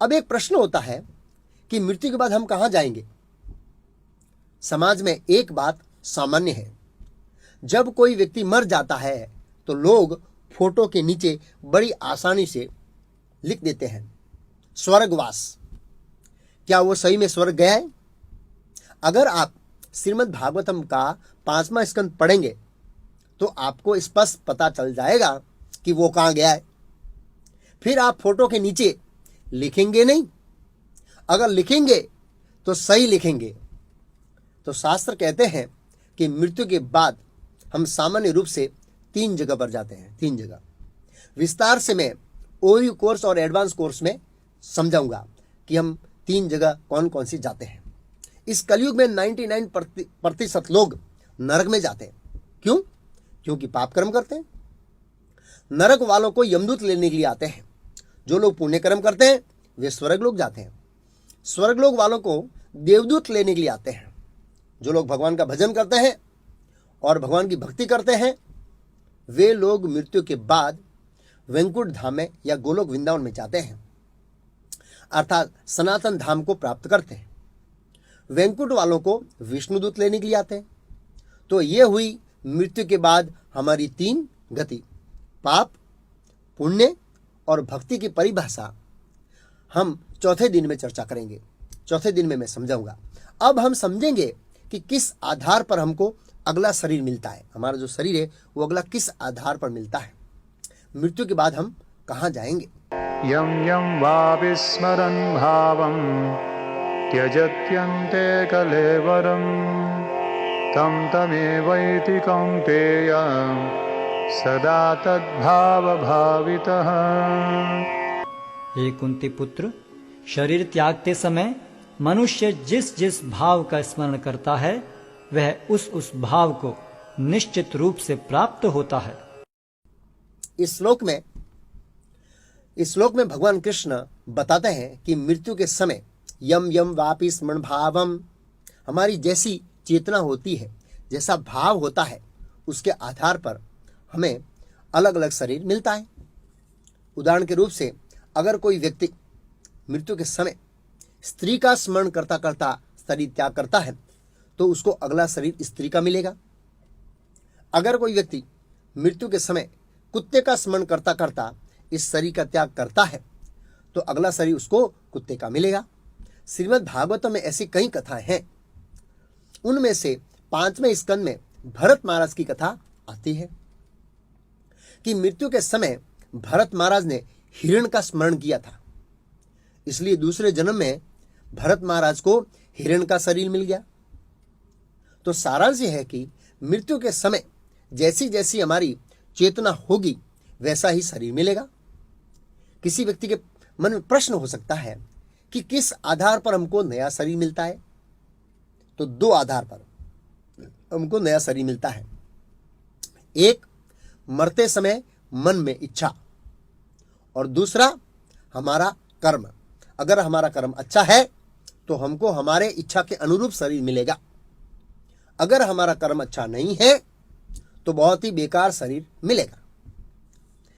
अब एक प्रश्न होता है कि मृत्यु के बाद हम कहां जाएंगे। समाज में एक बात सामान्य है, जब कोई व्यक्ति मर जाता है तो लोग फोटो के नीचे बड़ी आसानी से लिख देते हैं स्वर्गवास। क्या वो सही में स्वर्ग गया है? अगर आप श्रीमद् भागवतम का 5वां स्कंद पढ़ेंगे तो आपको स्पष्ट पता चल जाएगा कि वो कहां गया है। फिर आप फोटो के नीचे लिखेंगे नहीं, अगर लिखेंगे तो सही लिखेंगे। तो शास्त्र कहते हैं कि मृत्यु के बाद हम सामान्य रूप से 3 जगह पर जाते हैं। 3 जगह विस्तार से मैं ओयू कोर्स और एडवांस कोर्स में समझाऊंगा कि हम 3 जगह कौन कौन सी जाते हैं। इस कलयुग में 99% लोग नरक में जाते हैं। क्यों? क्योंकि पाप कर्म करते हैं। नरक वालों को यमदूत लेने के लिए आते हैं। जो लोग पुण्य कर्म करते हैं वे स्वर्ग लोग जाते हैं। स्वर्ग लोग वालों को देवदूत लेने के लिए आते हैं। जो लोग भगवान का भजन करते हैं और भगवान की भक्ति करते हैं वे लोग मृत्यु के बाद वैकुंठ धाम में या गोलोक वृंदावन में जाते हैं, अर्थात सनातन धाम को प्राप्त करते हैं। वैकुंठ वालों को विष्णुदूत लेने के लिए आते हैं। तो ये हुई मृत्यु के बाद हमारी 3 गति, पाप, पुण्य और भक्ति की परिभाषा हम चौथे दिन में चर्चा करेंगे। चौथे दिन में मैं समझाऊंगा। अब हम समझेंगे कि किस आधार पर हमको अगला शरीर मिलता है। हमारा जो शरीर है वो अगला किस आधार पर मिलता है, मृत्यु के बाद हम कहां जाएंगे। यम यम वाविस्मरन् भावं त्यजत्यन्ते कलेवरं तं तमेवैति कौन्तेय सदा तद्भाव भावितः। हे कुंती पुत्र, शरीर त्यागते समय मनुष्य जिस जिस भाव का स्मरण करता है वह उस भाव को निश्चित रूप से प्राप्त होता है। इस श्लोक में भगवान कृष्ण बताते हैं कि मृत्यु के समय यम यम वापि स्मरण भावम, हमारी जैसी चेतना होती है, जैसा भाव होता है, उसके आधार पर हमें अलग अलग शरीर मिलता है। उदाहरण के रूप से अगर कोई व्यक्ति मृत्यु के समय स्त्री का स्मरण करता करता शरीर त्याग करता है तो उसको अगला शरीर स्त्री का मिलेगा। अगर कोई व्यक्ति मृत्यु के समय कुत्ते का स्मरण करता करता इस शरीर का त्याग करता है तो अगला शरीर उसको कुत्ते का मिलेगा। श्रीमद् भागवत में ऐसी कई कथाएं हैं। उनमें से 5वें स्कंद में भरत महाराज की कथा आती है कि मृत्यु के समय भरत महाराज ने हिरण का स्मरण किया था, इसलिए दूसरे जन्म में भरत महाराज को हिरण का शरीर मिल गया। तो सारांश यह है कि मृत्यु के समय जैसी जैसी हमारी चेतना होगी वैसा ही शरीर मिलेगा। किसी व्यक्ति के मन में प्रश्न हो सकता है कि किस आधार पर हमको नया शरीर मिलता है। तो 2 आधार पर हमको नया शरीर मिलता है। एक, मरते समय मन में इच्छा, और दूसरा हमारा कर्म। अगर हमारा कर्म अच्छा है तो हमको हमारे इच्छा के अनुरूप शरीर मिलेगा। अगर हमारा कर्म अच्छा नहीं है तो बहुत ही बेकार शरीर मिलेगा।